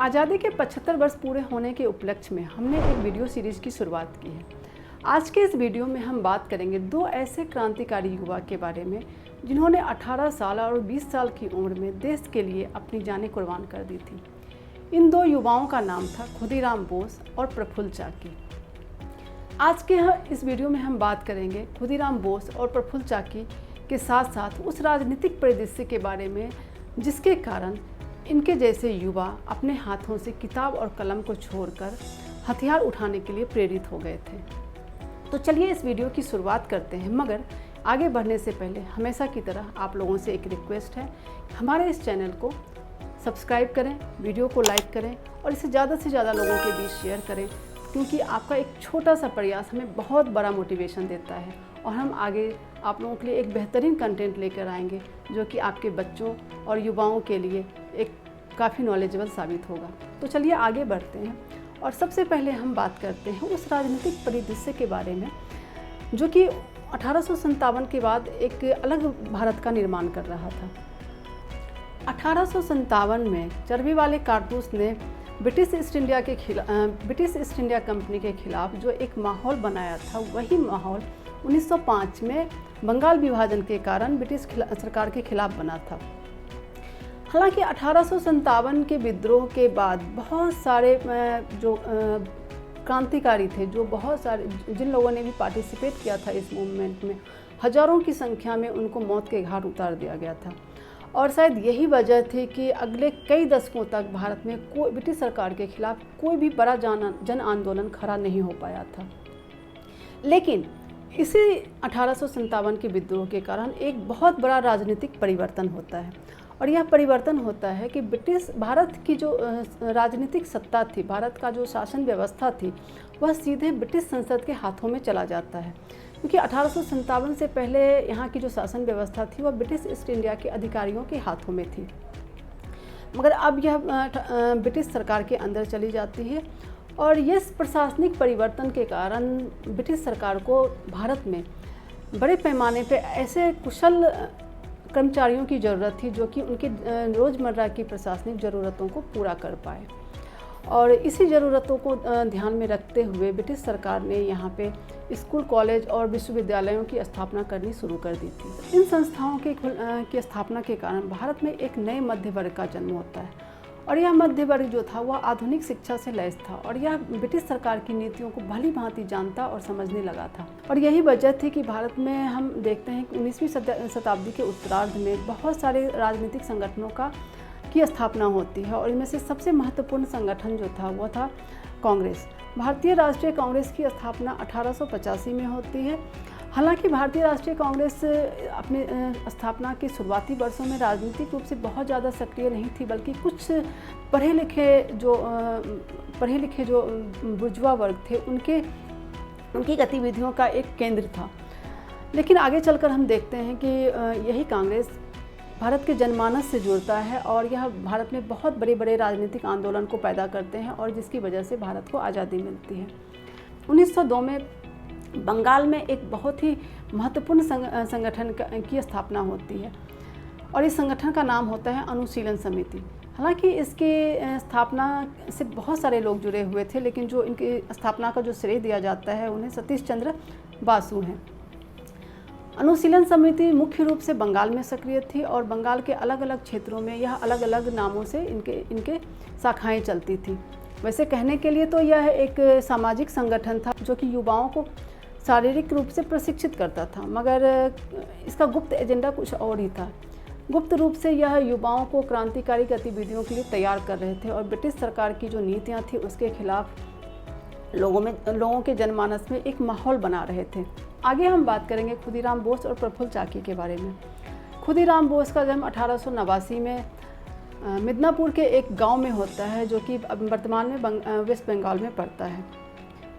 आज़ादी के 75 वर्ष पूरे होने के उपलक्ष्य में हमने एक वीडियो सीरीज़ की शुरुआत की है। आज के इस वीडियो में हम बात करेंगे दो ऐसे क्रांतिकारी युवा के बारे में जिन्होंने 18 साल और 20 साल की उम्र में देश के लिए अपनी जानें कुर्बान कर दी थी। इन दो युवाओं का नाम था खुदीराम बोस और प्रफुल्ल चाकी। आज के इस वीडियो में हम बात करेंगे खुदीराम बोस और प्रफुल्ल चाकी के साथ साथ उस राजनीतिक परिदृश्य के बारे में जिसके कारण इनके जैसे युवा अपने हाथों से किताब और कलम को छोड़कर हथियार उठाने के लिए प्रेरित हो गए थे। तो चलिए इस वीडियो की शुरुआत करते हैं, मगर आगे बढ़ने से पहले हमेशा की तरह आप लोगों से एक रिक्वेस्ट है, हमारे इस चैनल को सब्सक्राइब करें, वीडियो को लाइक करें और इसे ज़्यादा से ज़्यादा लोगों के बीच शेयर करें, क्योंकि आपका एक छोटा सा प्रयास हमें बहुत बड़ा मोटिवेशन देता है और हम आगे आप लोगों के लिए एक बेहतरीन कंटेंट लेकर आएंगे जो कि आपके बच्चों और युवाओं के लिए एक काफ़ी नॉलेजेबल साबित होगा। तो चलिए आगे बढ़ते हैं और सबसे पहले हम बात करते हैं उस राजनीतिक परिदृश्य के बारे में जो कि 1857 के बाद एक अलग भारत का निर्माण कर रहा था। 1857 में चर्बी वाले कारतूस ने ब्रिटिश ईस्ट इंडिया कंपनी के खिलाफ जो एक माहौल बनाया था, वही माहौल 1905 में बंगाल विभाजन के कारण ब्रिटिश सरकार के खिलाफ बना था। हालांकि 1857 के विद्रोह के बाद बहुत सारे जो क्रांतिकारी थे, जो बहुत सारे जिन लोगों ने भी पार्टिसिपेट किया था इस मूवमेंट में, हजारों की संख्या में उनको मौत के घाट उतार दिया गया था। और शायद यही वजह थी कि अगले कई दशकों तक भारत में कोई ब्रिटिश सरकार के खिलाफ कोई भी बड़ा जन आंदोलन खड़ा नहीं हो पाया था। लेकिन इसी 1857 के विद्रोह के कारण एक बहुत बड़ा राजनीतिक परिवर्तन होता है और यह परिवर्तन होता है कि भारत की जो राजनीतिक सत्ता थी, भारत का जो शासन व्यवस्था थी, वह सीधे ब्रिटिश संसद के हाथों में चला जाता है, क्योंकि 1857 से पहले यहाँ की जो शासन व्यवस्था थी वह ब्रिटिश ईस्ट इंडिया के अधिकारियों के हाथों में थी, मगर अब यह ब्रिटिश सरकार के अंदर चली जाती है। और इस प्रशासनिक परिवर्तन के कारण ब्रिटिश सरकार को भारत में बड़े पैमाने पर ऐसे कुशल कर्मचारियों की ज़रूरत थी जो कि उनके रोज़मर्रा की प्रशासनिक ज़रूरतों को पूरा कर पाए। और इसी ज़रूरतों को ध्यान में रखते हुए ब्रिटिश सरकार ने यहाँ पे स्कूल, कॉलेज और विश्वविद्यालयों की स्थापना करनी शुरू कर दी थी। इन संस्थाओं की स्थापना के कारण भारत में एक नए मध्य वर्ग का जन्म होता है और यह मध्य वर्ग जो था वह आधुनिक शिक्षा से लैस था और यह ब्रिटिश सरकार की नीतियों को भली भांति जानता और समझने लगा था। और यही वजह थी कि भारत में हम देखते हैं कि 19वीं शताब्दी के उत्तरार्ध में बहुत सारे राजनीतिक संगठनों की स्थापना होती है और इनमें से सबसे महत्वपूर्ण संगठन जो था वह था कांग्रेस। भारतीय राष्ट्रीय कांग्रेस की स्थापना 1885 में होती है। हालांकि भारतीय राष्ट्रीय कांग्रेस अपने स्थापना के शुरुआती वर्षों में राजनीतिक रूप से बहुत ज़्यादा सक्रिय नहीं थी, बल्कि कुछ पढ़े लिखे जो बुर्जुआ वर्ग थे उनकी गतिविधियों का एक केंद्र था। लेकिन आगे चलकर हम देखते हैं कि यही कांग्रेस भारत के जनमानस से जुड़ता है और यह भारत में बहुत बड़े बड़े राजनीतिक आंदोलन को पैदा करते हैं और जिसकी वजह से भारत को आज़ादी मिलती है। 1902 में बंगाल में एक बहुत ही महत्वपूर्ण संगठन की स्थापना होती है और इस संगठन का नाम होता है अनुशीलन समिति। हालांकि इसकी स्थापना से बहुत सारे लोग जुड़े हुए थे, लेकिन जो इनकी स्थापना का जो श्रेय दिया जाता है उन्हें सतीश चंद्र बासु हैं। अनुशीलन समिति मुख्य रूप से बंगाल में सक्रिय थी और बंगाल के अलग अलग क्षेत्रों में यह अलग अलग नामों से इनके शाखाएं चलती थी। वैसे कहने के लिए तो यह एक सामाजिक संगठन था जो कि युवाओं को शारीरिक रूप से प्रशिक्षित करता था, मगर इसका गुप्त एजेंडा कुछ और ही था। गुप्त रूप से यह युवाओं को क्रांतिकारी गतिविधियों के लिए तैयार कर रहे थे और ब्रिटिश सरकार की जो नीतियां थी उसके खिलाफ लोगों के जनमानस में एक माहौल बना रहे थे। आगे हम बात करेंगे खुदीराम बोस और प्रफुल्ल चाकी के बारे में। खुदीराम बोस का जन्म 1889 में मिदनापुर के एक गांव में होता है जो कि वर्तमान में वेस्ट बंगाल में पड़ता है।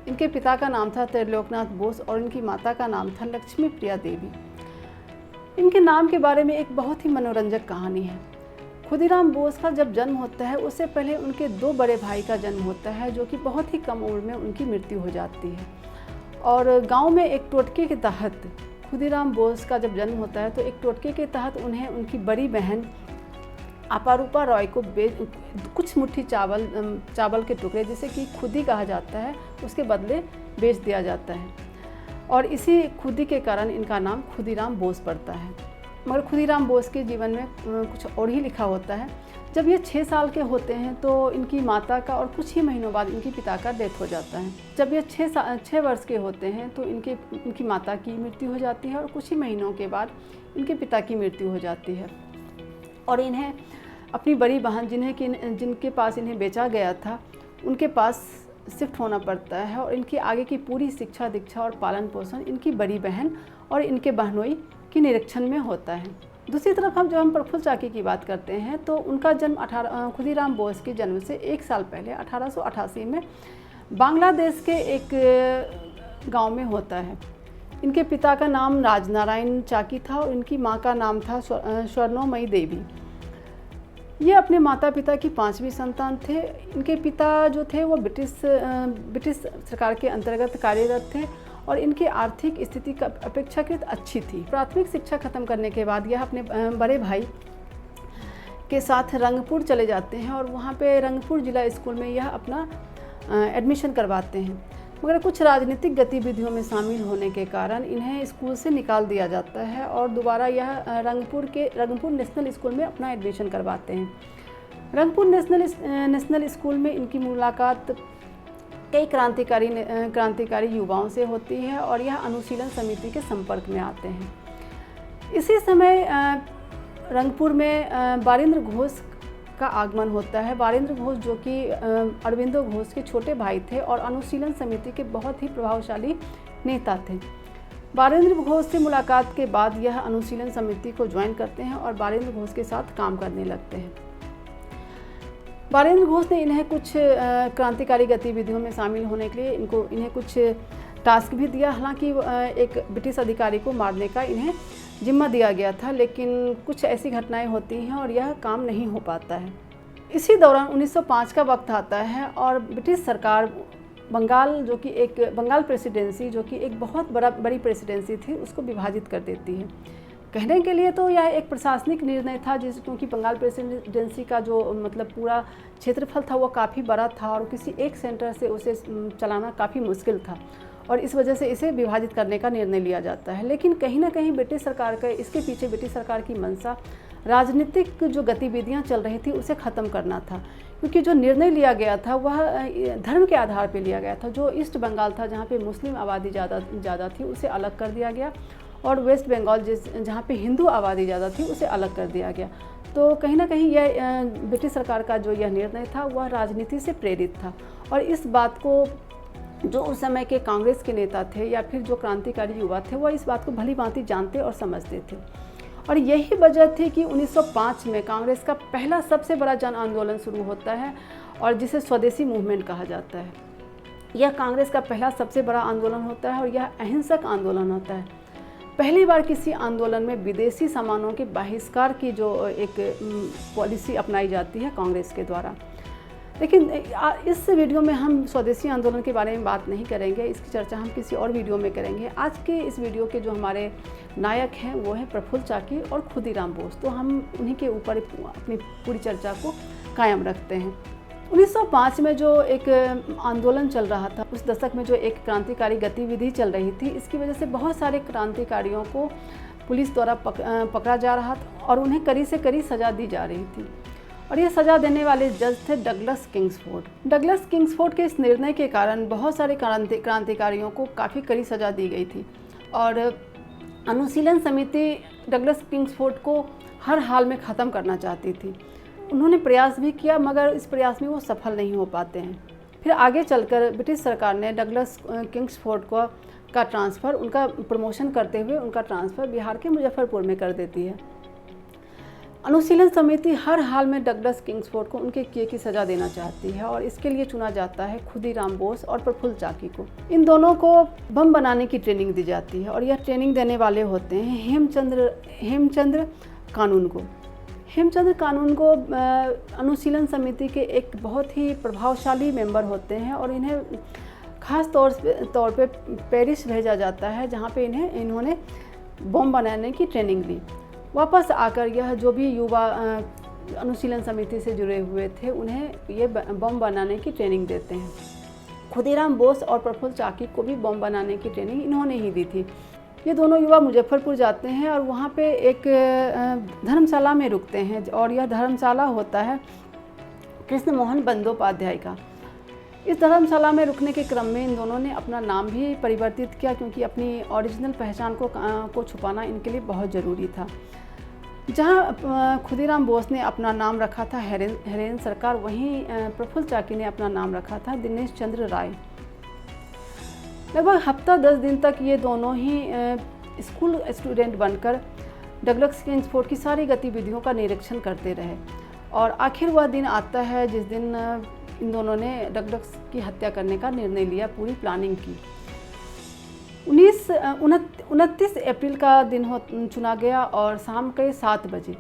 इनके पिता का नाम था त्रिलोकनाथ बोस और इनकी माता का नाम था लक्ष्मी प्रिया देवी। इनके नाम के बारे में एक बहुत ही मनोरंजक कहानी है। खुदीराम बोस का जब जन्म होता है उससे पहले उनके दो बड़े भाई का जन्म होता है जो कि बहुत ही कम उम्र में उनकी मृत्यु हो जाती है। और गांव में एक टोटके के तहत खुदीराम बोस का जब जन्म होता है तो एक टोटके के तहत उन्हें उनकी बड़ी बहन अपारूपा रॉय को कुछ मुट्ठी चावल के टुकड़े, जिसे कि खुदी कहा जाता है, उसके बदले बेच दिया जाता है और इसी खुदी के कारण इनका नाम खुदीराम बोस पड़ता है। मगर खुदीराम बोस के जीवन में कुछ और ही लिखा होता है। जब ये 6 साल के होते हैं तो इनकी माता का और कुछ ही महीनों बाद इनके पिता का डेथ हो जाता है। जब ये 6 वर्ष के होते हैं तो इनकी माता की मृत्यु हो जाती है और कुछ ही महीनों के बाद इनके पिता की मृत्यु हो जाती है और इन्हें अपनी बड़ी बहन जिनके पास इन्हें बेचा गया था उनके पास शिफ्ट होना पड़ता है और इनकी आगे की पूरी शिक्षा दीक्षा और पालन पोषण इनकी बड़ी बहन और इनके बहनोई के निरीक्षण में होता है। दूसरी तरफ हम प्रफुल्ल चाकी की बात करते हैं तो उनका जन्म खुदीराम बोस के जन्म से 1 साल पहले 1888 में बांग्लादेश के एक गांव में होता है। इनके पिता का नाम राजनारायण चाकी था और इनकी मां का नाम था स्वर्णोमयी देवी। ये अपने माता पिता की 5वीं संतान थे। इनके पिता जो थे वो ब्रिटिश सरकार के अंतर्गत कार्यरत थे और इनकी आर्थिक स्थिति का अपेक्षाकृत अच्छी थी। प्राथमिक शिक्षा खत्म करने के बाद यह अपने बड़े भाई के साथ रंगपुर चले जाते हैं और वहाँ पे रंगपुर जिला स्कूल में यह अपना एडमिशन करवाते हैं। मगर कुछ राजनीतिक गतिविधियों में शामिल होने के कारण इन्हें स्कूल से निकाल दिया जाता है और दोबारा यह रंगपुर नेशनल स्कूल में अपना एडमिशन करवाते हैं। रंगपुर नेशनल स्कूल में इनकी मुलाकात कई क्रांतिकारी युवाओं से होती है और यह अनुशीलन समिति के संपर्क में आते हैं। इसी समय रंगपुर में बारिंद्र घोष का आगमन होता है। बारिंद्र घोष जो कि अरविंदो घोष के छोटे भाई थे और अनुशीलन समिति के बहुत ही प्रभावशाली नेता थे। बारिंद्र घोष से मुलाकात के बाद यह अनुशीलन समिति को ज्वाइन करते हैं और बारिंद्र घोष के साथ काम करने लगते हैं। बारिंद्र घोष ने इन्हें कुछ क्रांतिकारी गतिविधियों में शामिल होने के लिए इन्हें कुछ टास्क भी दिया। हालांकि एक ब्रिटिश अधिकारी को मारने का इन्हें जिम्मा दिया गया था, लेकिन कुछ ऐसी घटनाएं होती हैं और यह काम नहीं हो पाता है। इसी दौरान 1905 का वक्त आता है और ब्रिटिश सरकार बंगाल प्रेसिडेंसी जो कि एक बहुत बड़ी प्रेसिडेंसी थी, उसको विभाजित कर देती है। कहने के लिए तो यह एक प्रशासनिक निर्णय था, क्योंकि बंगाल प्रेसिडेंसी का जो पूरा क्षेत्रफल था वो काफ़ी बड़ा था और किसी एक सेंटर से उसे चलाना काफ़ी मुश्किल था और इस वजह से इसे विभाजित करने का निर्णय लिया जाता है। लेकिन कहीं ना कहीं इसके पीछे ब्रिटिश सरकार की मंशा राजनीतिक जो गतिविधियां चल रही थी उसे ख़त्म करना था, क्योंकि जो निर्णय लिया गया था वह धर्म के आधार पर लिया गया था। जो ईस्ट बंगाल था जहाँ पे मुस्लिम आबादी ज़्यादा थी उसे अलग कर दिया गया और वेस्ट बंगाल जहाँ पे हिंदू आबादी ज़्यादा थी उसे अलग कर दिया गया। तो कहीं ना कहीं यह ब्रिटिश सरकार का जो यह निर्णय था वह राजनीति से प्रेरित था और इस बात को जो उस समय के कांग्रेस के नेता थे या फिर जो क्रांतिकारी युवा थे वह इस बात को भली भांति जानते और समझते थे। और यही वजह थी कि 1905 में कांग्रेस का पहला सबसे बड़ा जन आंदोलन शुरू होता है और जिसे स्वदेशी मूवमेंट कहा जाता है। यह कांग्रेस का पहला सबसे बड़ा आंदोलन होता है और यह अहिंसक आंदोलन होता है। पहली बार किसी आंदोलन में विदेशी सामानों के बहिष्कार की जो एक पॉलिसी अपनाई जाती है कांग्रेस के द्वारा। लेकिन इस वीडियो में हम स्वदेशी आंदोलन के बारे में बात नहीं करेंगे, इसकी चर्चा हम किसी और वीडियो में करेंगे। आज के इस वीडियो के जो हमारे नायक हैं वो हैं प्रफुल्ल चाकी और खुदीराम बोस, तो हम उन्हीं के ऊपर अपनी पूरी चर्चा को कायम रखते हैं। 1905 में जो एक आंदोलन चल रहा था, उस दशक में जो एक क्रांतिकारी गतिविधि चल रही थी, इसकी वजह से बहुत सारे क्रांतिकारियों को पुलिस द्वारा पकड़ा जा रहा था और उन्हें कड़ी से कड़ी सज़ा दी जा रही थी। और ये सज़ा देने वाले जज थे डगलस किंग्सफोर्ड। डगलस किंग्सफोर्ड के इस निर्णय के कारण बहुत सारे क्रांतिकारियों को काफ़ी कड़ी सज़ा दी गई थी और अनुशीलन समिति डगलस किंग्सफोर्ड को हर हाल में ख़त्म करना चाहती थी। उन्होंने प्रयास भी किया मगर इस प्रयास में वो सफल नहीं हो पाते हैं। फिर आगे चलकर ब्रिटिश सरकार ने डगलस किंग्सफोर्ड का ट्रांसफ़र, उनका प्रमोशन करते हुए उनका ट्रांसफ़र बिहार के मुजफ्फरपुर में कर देती है। अनुशीलन समिति हर हाल में डगलस किंग्सफोर्ड को उनके किए की सज़ा देना चाहती है और इसके लिए चुना जाता है खुदीराम बोस और प्रफुल्ल चाकी को। इन दोनों को बम बनाने की ट्रेनिंग दी जाती है और यह ट्रेनिंग देने वाले होते हैं हेमचंद्र कानून को अनुशीलन समिति के एक बहुत ही प्रभावशाली मेंबर होते हैं और इन्हें ख़ास तौर पे पेरिस भेजा जाता है, जहाँ पे इन्होंने बम बनाने की ट्रेनिंग ली। वापस आकर यह जो भी युवा अनुशीलन समिति से जुड़े हुए थे, उन्हें ये बम बनाने की ट्रेनिंग देते हैं। खुदीराम बोस और प्रफुल्ल चाकी को भी बम बनाने की ट्रेनिंग इन्होंने ही दी थी। ये दोनों युवा मुजफ्फरपुर जाते हैं और वहाँ पे एक धर्मशाला में रुकते हैं, और यह धर्मशाला होता है कृष्ण मोहन बंदोपाध्याय का। इस धर्मशाला में रुकने के क्रम में इन दोनों ने अपना नाम भी परिवर्तित किया, क्योंकि अपनी ओरिजिनल पहचान को छुपाना इनके लिए बहुत ज़रूरी था। जहाँ खुदीराम बोस ने अपना नाम रखा था हरेंद्र सरकार, वहीं प्रफुल्ल चाकी ने अपना नाम रखा था दिनेश चंद्र राय। लगभग हफ्ता 10 दिन तक ये दोनों ही स्कूल स्टूडेंट बनकर डगलस किंग्सफोर्ड की सारी गतिविधियों का निरीक्षण करते रहे, और आखिर वह दिन आता है जिस दिन इन दोनों ने डगलस की हत्या करने का निर्णय लिया, पूरी प्लानिंग की। 29 अप्रैल का दिन चुना गया, और शाम के 7 बजे,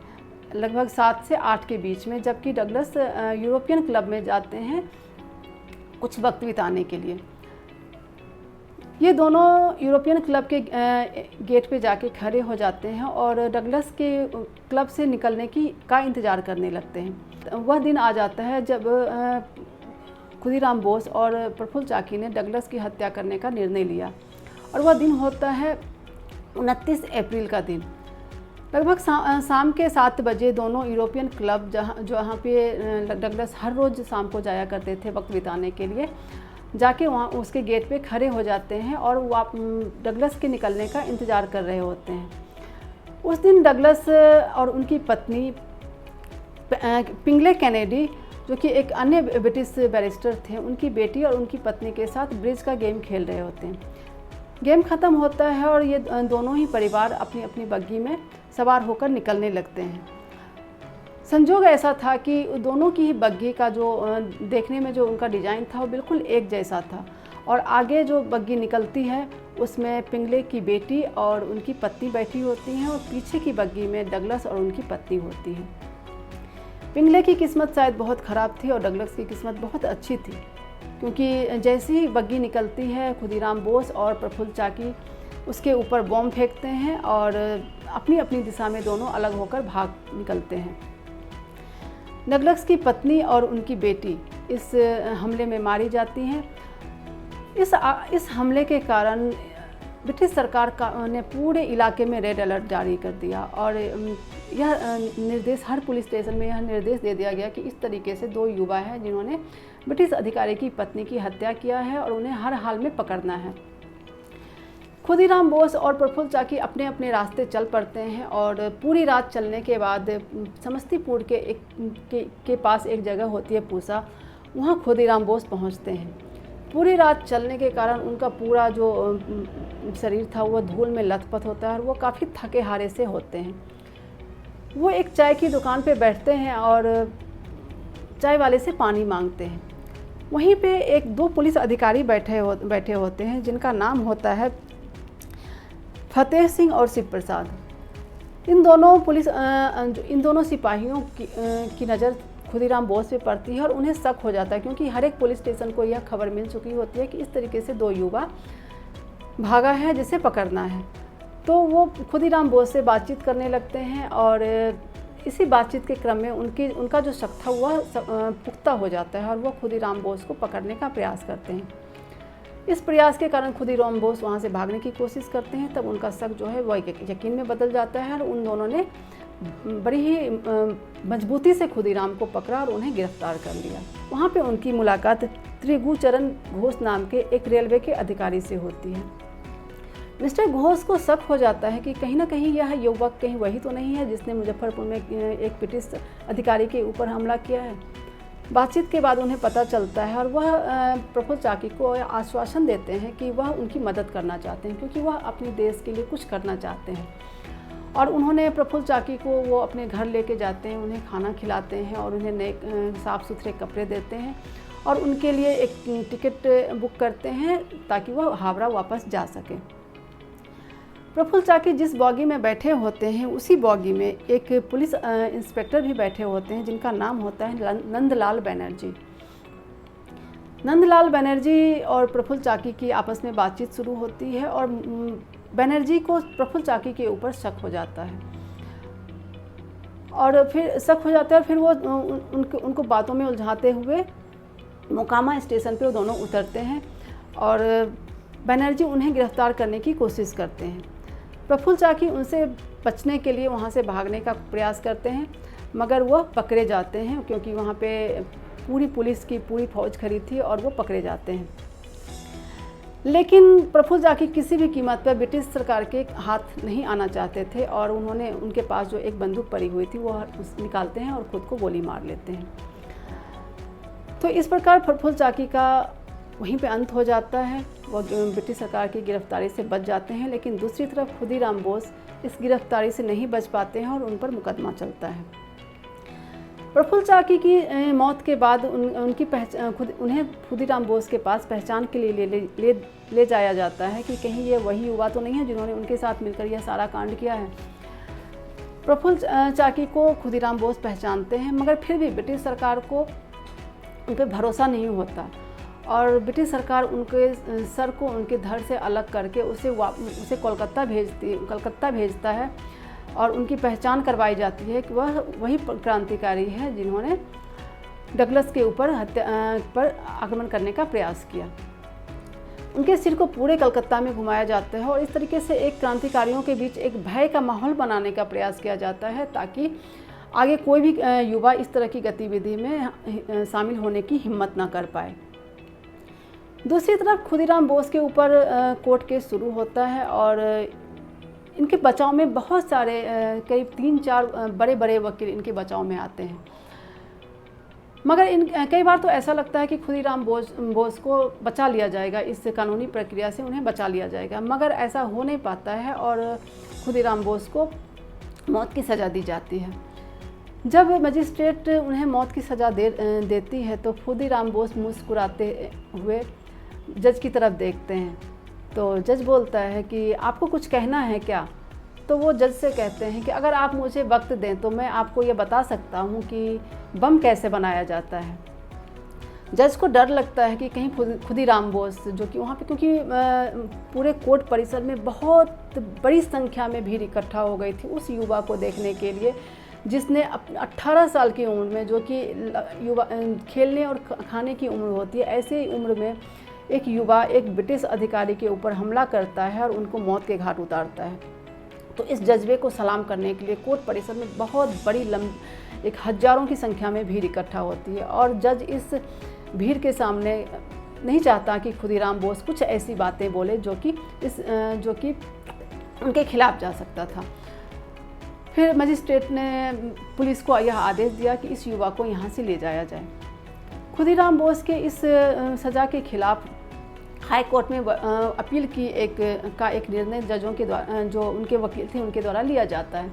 लगभग 7 से 8 के बीच में, जबकि डगलस यूरोपियन क्लब में जाते हैं कुछ वक्त बिताने के लिए। ये दोनों यूरोपियन क्लब के गेट पे जाके खड़े हो जाते हैं और डगलस के क्लब से निकलने का इंतज़ार करने लगते हैं। वह दिन आ जाता है जब खुदीराम बोस और प्रफुल्ल चाकी ने डगलस की हत्या करने का निर्णय लिया, और वह दिन होता है 29 अप्रैल का दिन। लगभग शाम के 7 बजे दोनों यूरोपियन क्लब जहाँ पे डगलस हर रोज़ शाम को जाया करते थे वक्त बिताने के लिए, जाके वहाँ उसके गेट पे खड़े हो जाते हैं और डगलस के निकलने का इंतज़ार कर रहे होते हैं। उस दिन डगलस और उनकी पत्नी पिंगले कैनेडी, जो कि एक अन्य ब्रिटिश बैरिस्टर थे, उनकी बेटी और उनकी पत्नी के साथ ब्रिज का गेम खेल रहे होते हैं। गेम ख़त्म होता है और ये दोनों ही परिवार अपनी अपनी बग्गी में सवार होकर निकलने लगते हैं। संजोग ऐसा था कि दोनों की ही बग्गी का जो देखने में जो उनका डिज़ाइन था वो बिल्कुल एक जैसा था, और आगे जो बग्गी निकलती है उसमें पिंगले की बेटी और उनकी पत्नी बैठी होती हैं, और पीछे की बग्गी में डगलस और उनकी पत्नी होती हैं। पिंगले की किस्मत शायद बहुत ख़राब थी और डगलस की किस्मत बहुत अच्छी थी, क्योंकि जैसे ही बग्गी निकलती है खुदीराम बोस और प्रफुल्ल चाकी उसके ऊपर बॉम्ब फेंकते हैं और अपनी अपनी दिशा में दोनों अलग होकर भाग निकलते हैं। डगलस की पत्नी और उनकी बेटी इस हमले में मारी जाती हैं। इस हमले के कारण ब्रिटिश सरकार ने पूरे इलाके में रेड अलर्ट जारी कर दिया, और यह निर्देश हर पुलिस स्टेशन में यह निर्देश दे दिया गया कि इस तरीके से 2 युवा हैं जिन्होंने ब्रिटिश अधिकारी की पत्नी की हत्या किया है और उन्हें हर हाल में पकड़ना है। खुदीराम बोस और प्रफुल्ल चाकी अपने अपने रास्ते चल पड़ते हैं, और पूरी रात चलने के बाद समस्तीपुर के पास एक जगह होती है पूसा, वहाँ खुदीराम बोस पहुँचते हैं। पूरी रात चलने के कारण उनका पूरा जो शरीर था वो धूल में लथपथ होता है और वो काफ़ी थके हारे से होते हैं। वो एक चाय की दुकान पे बैठते हैं और चाय वाले से पानी मांगते हैं। वहीं पे 2 पुलिस अधिकारी बैठे होते हैं जिनका नाम होता है फतेह सिंह और शिव प्रसाद। इन दोनों सिपाहियों की नज़र खुदीराम बोस पे पड़ती है और उन्हें शक हो जाता है, क्योंकि हर एक पुलिस स्टेशन को यह खबर मिल चुकी होती है कि इस तरीके से 2 युवा भागा है जिसे पकड़ना है। तो वो खुदीराम बोस से बातचीत करने लगते हैं, और इसी बातचीत के क्रम में उनका जो शक था वह पुख्ता हो जाता है और वह खुदीराम बोस को पकड़ने का प्रयास करते हैं। इस प्रयास के कारण खुदीराम बोस वहाँ से भागने की कोशिश करते हैं, तब उनका शक जो है वह यकीन में बदल जाता है, और उन दोनों ने बड़ी ही मजबूती से खुदीराम को पकड़ा और उन्हें गिरफ्तार कर लिया। वहाँ पे उनकी मुलाकात त्रिगुचरण घोष नाम के एक रेलवे के अधिकारी से होती है। मिस्टर घोष को शक हो जाता है कि कहीं ना कहीं यह युवक कहीं वही तो नहीं है जिसने मुजफ्फरपुर में एक ब्रिटिश अधिकारी के ऊपर हमला किया है। बातचीत के बाद उन्हें पता चलता है और वह प्रफुल्ल चाकी को आश्वासन देते हैं कि वह उनकी मदद करना चाहते हैं, क्योंकि वह अपने देश के लिए कुछ करना चाहते हैं। और उन्होंने प्रफुल्ल चाकी को वो अपने घर लेके जाते हैं, उन्हें खाना खिलाते हैं और उन्हें नए साफ़ सुथरे कपड़े देते हैं, और उनके लिए एक टिकट बुक करते हैं ताकि वह हावड़ा वापस जा सकें। प्रफुल्ल चाकी जिस बॉगी में बैठे होते हैं उसी बॉगी में एक पुलिस इंस्पेक्टर भी बैठे होते हैं जिनका नाम होता है नंदलाल बनर्जी। नंदलाल बनर्जी और प्रफुल्ल चाकी की आपस में बातचीत शुरू होती है, और बनर्जी को प्रफुल्ल चाकी के ऊपर शक हो जाता है, और फिर शक हो जाता है। फिर वो उनको बातों में उलझाते हुए मोकामा स्टेशन पे वो दोनों उतरते हैं और बनर्जी उन्हें गिरफ्तार करने की कोशिश करते हैं। प्रफुल्ल चाकी उनसे बचने के लिए वहाँ से भागने का प्रयास करते हैं, मगर वो पकड़े जाते हैं क्योंकि वहाँ पे पूरी पुलिस की पूरी फौज खड़ी थी और वो पकड़े जाते हैं। लेकिन प्रफुल्ल चाकी किसी भी कीमत पर ब्रिटिश सरकार के हाथ नहीं आना चाहते थे और उन्होंने उनके पास जो एक बंदूक पड़ी हुई थी वो निकालते हैं और ख़ुद को गोली मार लेते हैं। तो इस प्रकार प्रफुल्ल चाकी का वहीं पे अंत हो जाता है। वो ब्रिटिश सरकार की गिरफ्तारी से बच जाते हैं, लेकिन दूसरी तरफ खुदीराम बोस इस गिरफ्तारी से नहीं बच पाते हैं और उन पर मुकदमा चलता है। प्रफुल्ल चाकी की मौत के बाद उन्हें खुदीराम बोस के पास पहचान के लिए ले जाया जाता है कि कहीं ये वही युवा तो नहीं है जिन्होंने उनके साथ मिलकर यह सारा कांड किया है। प्रफुल्ल चाकी को खुदीराम बोस पहचानते हैं, मगर फिर भी ब्रिटिश सरकार को उन पर भरोसा नहीं होता और ब्रिटिश सरकार उनके सर को उनके धड़ से अलग करके उसे कलकत्ता भेजता है और उनकी पहचान करवाई जाती है कि वह वही क्रांतिकारी है जिन्होंने डगलस के ऊपर आक्रमण करने का प्रयास किया। उनके सिर को पूरे कलकत्ता में घुमाया जाता है और इस तरीके से एक क्रांतिकारियों के बीच एक भय का माहौल बनाने का प्रयास किया जाता है ताकि आगे कोई भी युवा इस तरह की गतिविधि में शामिल होने की हिम्मत ना कर पाए। दूसरी तरफ खुदीराम बोस के ऊपर कोर्ट केस शुरू होता है और इनके बचाव में बहुत सारे करीब 3-4 बड़े बड़े वकील इनके बचाव में आते हैं, मगर कई बार तो ऐसा लगता है कि खुदीराम बोस को बचा लिया जाएगा, इस कानूनी प्रक्रिया से उन्हें बचा लिया जाएगा, मगर ऐसा हो नहीं पाता है और खुदीराम बोस को मौत की सज़ा दी जाती है। जब मजिस्ट्रेट उन्हें मौत की सज़ा देती है तो खुदीराम बोस मुस्कुराते हुए जज की तरफ देखते हैं। तो जज बोलता है कि आपको कुछ कहना है क्या? तो वो जज से कहते हैं कि अगर आप मुझे वक्त दें तो मैं आपको ये बता सकता हूँ कि बम कैसे बनाया जाता है। जज को डर लगता है कि कहीं खुदीराम बोस, जो कि वहाँ पे क्योंकि पूरे कोर्ट परिसर में बहुत बड़ी संख्या में भीड़ इकट्ठा हो गई थी उस युवा को देखने के लिए जिसने 18 साल की उम्र में, जो कि युवा खेलने और खाने की उम्र होती है, ऐसे ही उम्र में एक युवा एक ब्रिटिश अधिकारी के ऊपर हमला करता है और उनको मौत के घाट उतारता है। तो इस जज्बे को सलाम करने के लिए कोर्ट परिसर में बहुत बड़ी एक हज़ारों की संख्या में भीड़ इकट्ठा होती है और जज इस भीड़ के सामने नहीं चाहता कि खुदीराम बोस कुछ ऐसी बातें बोले जो कि उनके खिलाफ जा सकता था। फिर मजिस्ट्रेट ने पुलिस को यह आदेश दिया कि इस युवा को यहाँ से ले जाया जाए। खुदीराम बोस के इस सज़ा के खिलाफ हाई कोर्ट में अपील की एक निर्णय जजों के द्वारा, जो उनके वकील थे, उनके द्वारा लिया जाता है,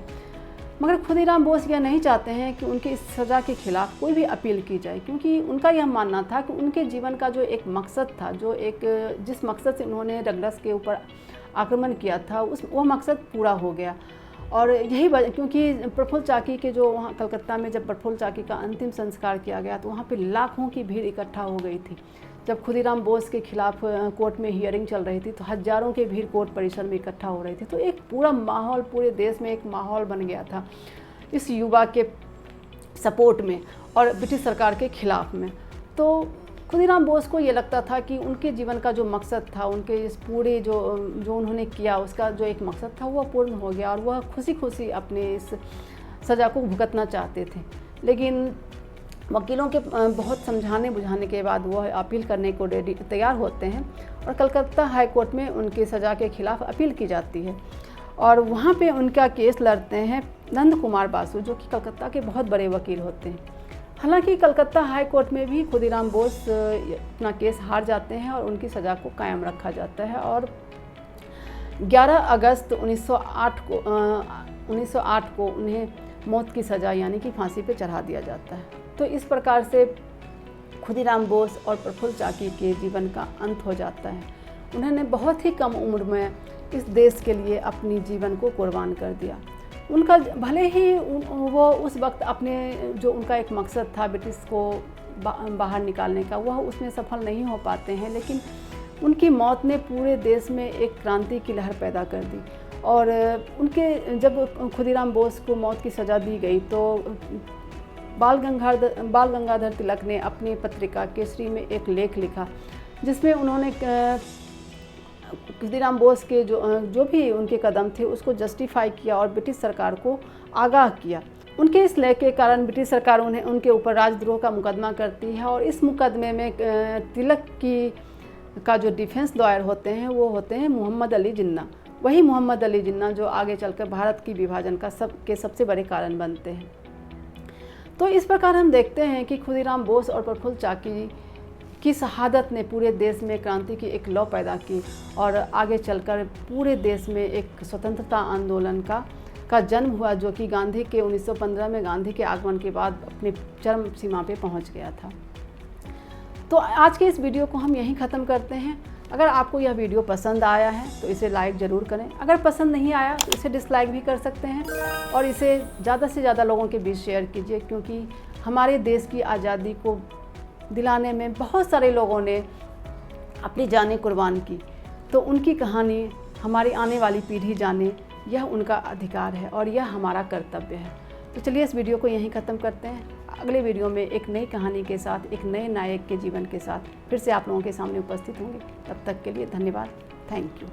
मगर खुदीराम बोस यह नहीं चाहते हैं कि उनके इस सज़ा के खिलाफ कोई भी अपील की जाए, क्योंकि उनका यह मानना था कि उनके जीवन का जो एक मकसद था, जिस मकसद से उन्होंने डगलस के ऊपर आक्रमण किया था, वो मकसद पूरा हो गया। और यही क्योंकि प्रफुल्ल चाकी के जो वहाँ कलकत्ता में जब प्रफुल्ल चाकी का अंतिम संस्कार किया गया तो वहाँ पे लाखों की भीड़ इकट्ठा हो गई थी। जब खुदीराम बोस के खिलाफ कोर्ट में हियरिंग चल रही थी तो हज़ारों की भीड़ कोर्ट परिसर में इकट्ठा हो रही थी। तो एक पूरा माहौल, पूरे देश में एक माहौल बन गया था इस युवा के सपोर्ट में और ब्रिटिश सरकार के खिलाफ में। तो खुदीराम बोस को ये लगता था कि उनके जीवन का जो मकसद था, उनके इस पूरे जो उन्होंने किया, उसका जो एक मकसद था वो पूर्ण हो गया और वह खुशी खुशी अपने इस सज़ा को भुगतना चाहते थे। लेकिन वकीलों के बहुत समझाने बुझाने के बाद वह अपील करने को तैयार होते हैं और कलकत्ता हाई कोर्ट में उनकी सज़ा के खिलाफ अपील की जाती है और वहाँ पे उनका केस लड़ते हैं नंद कुमार बासु, जो कि कलकत्ता के बहुत बड़े वकील होते हैं। हालांकि कलकत्ता हाई कोर्ट में भी खुदीराम बोस अपना केस हार जाते हैं और उनकी सज़ा को कायम रखा जाता है और 11 अगस्त 1908 को उन्हें मौत की सज़ा यानी कि फांसी पे चढ़ा दिया जाता है। तो इस प्रकार से खुदीराम बोस और प्रफुल्ल चाकी के जीवन का अंत हो जाता है। उन्होंने बहुत ही कम उम्र में इस देश के लिए अपनी जीवन को कुर्बान कर दिया। उनका भले ही वो उस वक्त अपने जो उनका एक मकसद था ब्रिटिश को बाहर निकालने का, वह उसमें सफल नहीं हो पाते हैं, लेकिन उनकी मौत ने पूरे देश में एक क्रांति की लहर पैदा कर दी और उनके जब खुदीराम बोस को मौत की सज़ा दी गई तो बाल गंगाधर तिलक ने अपनी पत्रिका केसरी में एक लेख लिखा, जिसमें उन्होंने खुदीराम बोस के जो भी उनके कदम थे उसको जस्टिफाई किया और ब्रिटिश सरकार को आगाह किया। उनके इस लेख के कारण ब्रिटिश सरकार उनके ऊपर राजद्रोह का मुकदमा करती है और इस मुकदमे में तिलक का जो डिफेंस लॉयर होते हैं वो होते हैं मोहम्मद अली जिन्ना। वही मोहम्मद अली जिन्ना जो आगे चलकर भारत की विभाजन का सबसे बड़े कारण बनते हैं। तो इस प्रकार हम देखते हैं कि खुदीराम बोस और प्रफुल्ल चाकी की शहादत ने पूरे देश में क्रांति की एक लौ पैदा की और आगे चलकर पूरे देश में एक स्वतंत्रता आंदोलन का जन्म हुआ, जो कि गांधी के 1915 में गांधी के आगमन के बाद अपनी चरम सीमा पे पहुंच गया था। तो आज के इस वीडियो को हम यहीं ख़त्म करते हैं। अगर आपको यह वीडियो पसंद आया है तो इसे लाइक ज़रूर करें, अगर पसंद नहीं आया तो इसे डिसलाइक भी कर सकते हैं और इसे ज़्यादा से ज़्यादा लोगों के बीच शेयर कीजिए, क्योंकि हमारे देश की आज़ादी को दिलाने में बहुत सारे लोगों ने अपनी जानें कुर्बान की। तो उनकी कहानी हमारी आने वाली पीढ़ी जाने, यह उनका अधिकार है और यह हमारा कर्तव्य है। तो चलिए इस वीडियो को यहीं ख़त्म करते हैं। अगले वीडियो में एक नई कहानी के साथ, एक नए नायक के जीवन के साथ फिर से आप लोगों के सामने उपस्थित होंगे। तब तक के लिए धन्यवाद। Thank you.